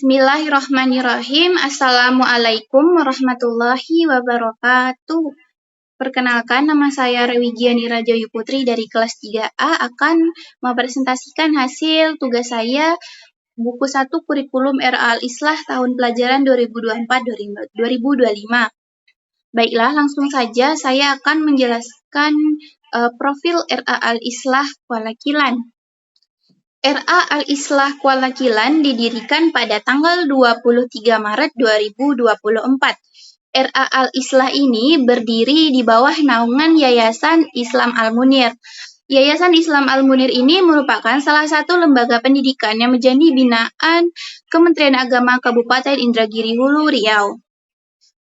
Bismillahirrahmanirrahim. Assalamualaikum warahmatullahi wabarakatuh. Perkenalkan, nama saya Rewigiani Rajoyu Putri dari kelas 3A akan mempresentasikan hasil tugas saya buku 1 kurikulum RA Al-Islah tahun pelajaran 2024-2025. Baiklah, langsung saja saya akan menjelaskan profil RA Al-Islah Kuala Kilan. RA Al-Islah Kuala Kilan didirikan pada tanggal 23 Maret 2024. RA Al-Islah ini berdiri di bawah naungan Yayasan Islam Al-Munir. Yayasan Islam Al-Munir ini merupakan salah satu lembaga pendidikan yang menjadi binaan Kementerian Agama Kabupaten Indragiri Hulu, Riau.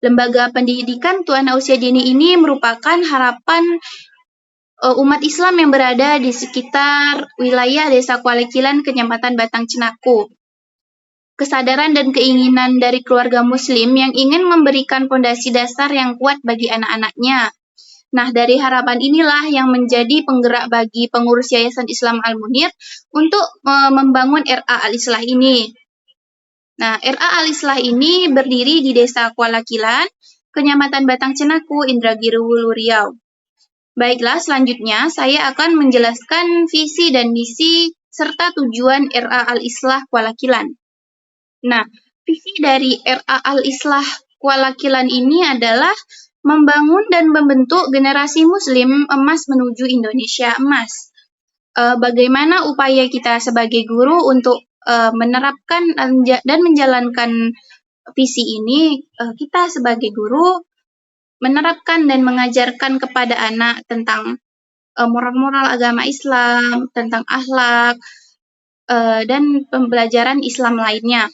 Lembaga pendidikan Tuan Usia Dini ini merupakan harapan umat Islam yang berada di sekitar wilayah Desa Kuala Kilan, Kecamatan Batang Cenaku. Kesadaran dan keinginan dari keluarga Muslim yang ingin memberikan fondasi dasar yang kuat bagi anak-anaknya. Nah, dari harapan inilah yang menjadi penggerak bagi pengurus Yayasan Islam Al-Munir untuk membangun RA Al-Islah ini. Nah, RA Al-Islah ini berdiri di Desa Kuala Kilan, Kecamatan Batang Cenaku, Indragiri Hulu, Riau. Baiklah, selanjutnya saya akan menjelaskan visi dan misi serta tujuan RA Al-Islah Kuala Kilan. Nah, visi dari RA Al-Islah Kuala Kilan ini adalah membangun dan membentuk generasi Muslim emas menuju Indonesia emas. Bagaimana upaya kita sebagai guru untuk menerapkan dan menjalankan visi ini? Kita sebagai guru menerapkan dan mengajarkan kepada anak tentang moral-moral agama Islam, tentang akhlak, dan pembelajaran Islam lainnya.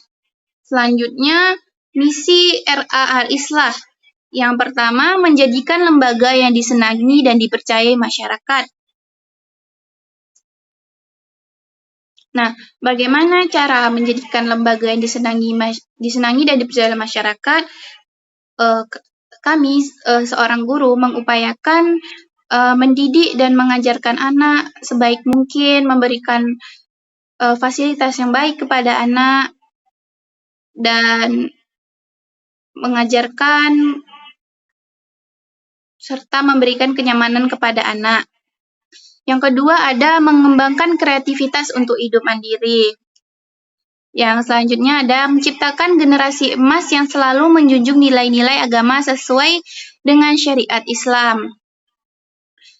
Selanjutnya, misi RA Al-Islah. Yang pertama, menjadikan lembaga yang disenangi dan dipercayai masyarakat. Nah, bagaimana cara menjadikan lembaga yang disenangi dan dipercayai masyarakat? Kami seorang guru mengupayakan mendidik dan mengajarkan anak sebaik mungkin, memberikan fasilitas yang baik kepada anak, dan mengajarkan serta memberikan kenyamanan kepada anak. Yang kedua ada mengembangkan kreativitas untuk hidup mandiri. Yang selanjutnya ada menciptakan generasi emas yang selalu menjunjung nilai-nilai agama sesuai dengan syariat Islam.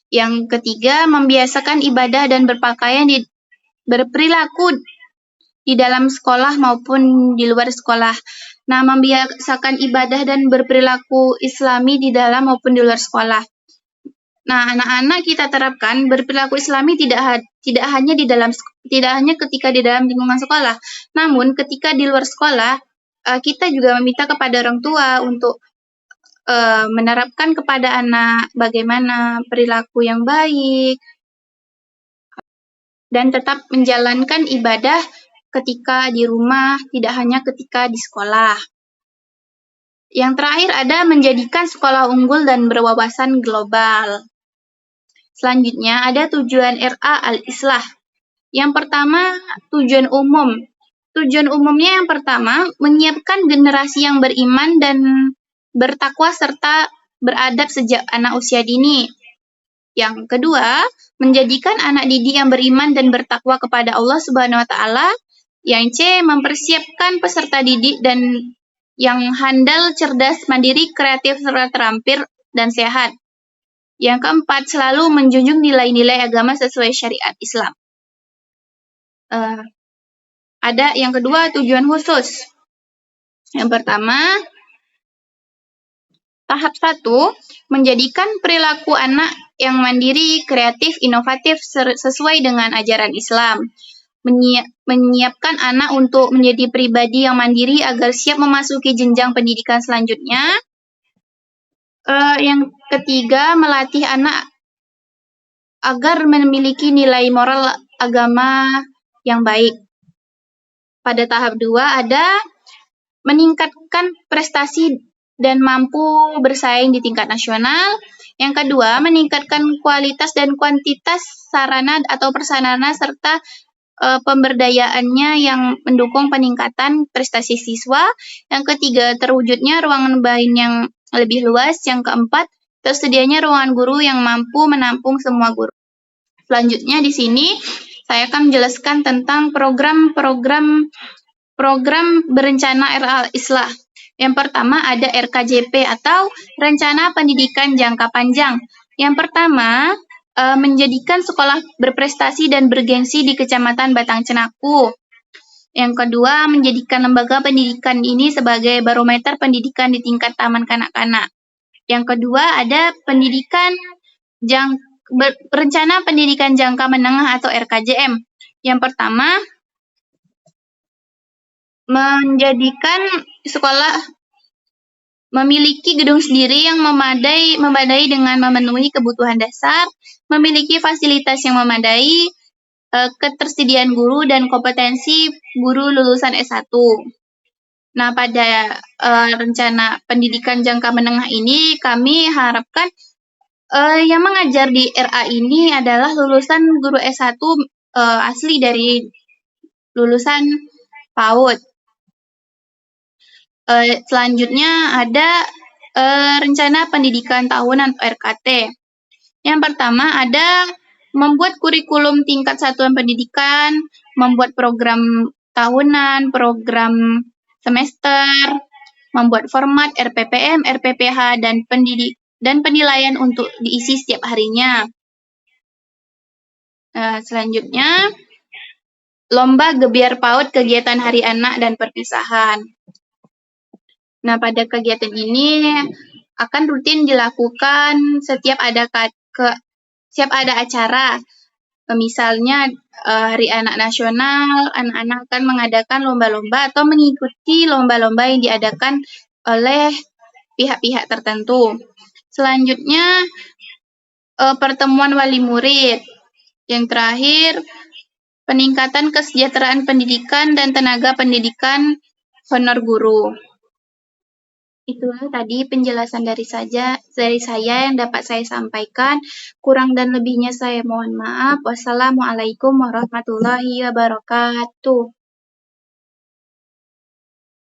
Yang ketiga, membiasakan ibadah dan berperilaku di dalam sekolah maupun di luar sekolah. Nah, membiasakan ibadah dan berperilaku Islami di dalam maupun di luar sekolah. Nah, anak-anak kita terapkan berperilaku Islami tidak hanya ketika di dalam lingkungan sekolah, namun ketika di luar sekolah kita juga meminta kepada orang tua untuk menerapkan kepada anak bagaimana perilaku yang baik dan tetap menjalankan ibadah ketika di rumah, tidak hanya ketika di sekolah. Yang terakhir ada menjadikan sekolah unggul dan berwawasan global. Selanjutnya ada tujuan RA Al-Islah. Yang pertama, tujuan umum. Tujuan umumnya yang pertama, menyiapkan generasi yang beriman dan bertakwa serta beradab sejak anak usia dini. Yang kedua, menjadikan anak didik yang beriman dan bertakwa kepada Allah Subhanahu wa taala. Yang C, mempersiapkan peserta didik dan yang handal, cerdas, mandiri, kreatif, serta terampil dan sehat. Yang keempat, selalu menjunjung nilai-nilai agama sesuai syariat Islam. Ada yang kedua, tujuan khusus. Yang pertama, tahap 1, menjadikan perilaku anak yang mandiri, kreatif, inovatif, sesuai dengan ajaran Islam. Menyiapkan anak untuk menjadi pribadi yang mandiri agar siap memasuki jenjang pendidikan selanjutnya. Yang ketiga, melatih anak agar memiliki nilai moral agama yang baik. Pada tahap 2 ada meningkatkan prestasi dan mampu bersaing di tingkat nasional. Yang kedua, meningkatkan kualitas dan kuantitas sarana atau prasarana serta pemberdayaannya yang mendukung peningkatan prestasi siswa. Yang ketiga, terwujudnya ruangan bain yang lebih luas. Yang keempat, tersedianya ruangan guru yang mampu menampung semua guru. Selanjutnya di sini saya akan menjelaskan tentang program berencana RA Al-Islah. Yang pertama ada RKJP atau Rencana Pendidikan Jangka Panjang. Yang pertama, menjadikan sekolah berprestasi dan bergengsi di Kecamatan Batang Cenaku. Yang kedua, menjadikan lembaga pendidikan ini sebagai barometer pendidikan di tingkat taman kanak-kanak. Yang kedua, ada Rencana Pendidikan Jangka Menengah atau RKJM. Yang pertama, menjadikan sekolah memiliki gedung sendiri yang memadai dengan memenuhi kebutuhan dasar, memiliki fasilitas yang memadai, ketersediaan guru dan kompetensi guru lulusan S1. Nah, pada rencana pendidikan jangka menengah ini kami harapkan yang mengajar di RA ini adalah lulusan guru S1 asli dari lulusan PAUD. Selanjutnya ada rencana pendidikan tahunan atau RKT. Yang pertama ada membuat kurikulum tingkat satuan pendidikan, membuat program tahunan, program semester, membuat format RPPM, RPPH, dan penilaian untuk diisi setiap harinya. Selanjutnya, lomba gebiar PAUD kegiatan hari anak dan perpisahan. Nah, pada kegiatan ini akan rutin dilakukan setiap ada acara. Misalnya Hari Anak Nasional, anak-anak akan mengadakan lomba-lomba atau mengikuti lomba-lomba yang diadakan oleh pihak-pihak tertentu. Selanjutnya, pertemuan wali murid. Yang terakhir, peningkatan kesejahteraan pendidikan dan tenaga pendidikan honor guru. Itulah tadi penjelasan dari saya yang dapat saya sampaikan. Kurang dan lebihnya saya mohon maaf. Wassalamualaikum warahmatullahi wabarakatuh.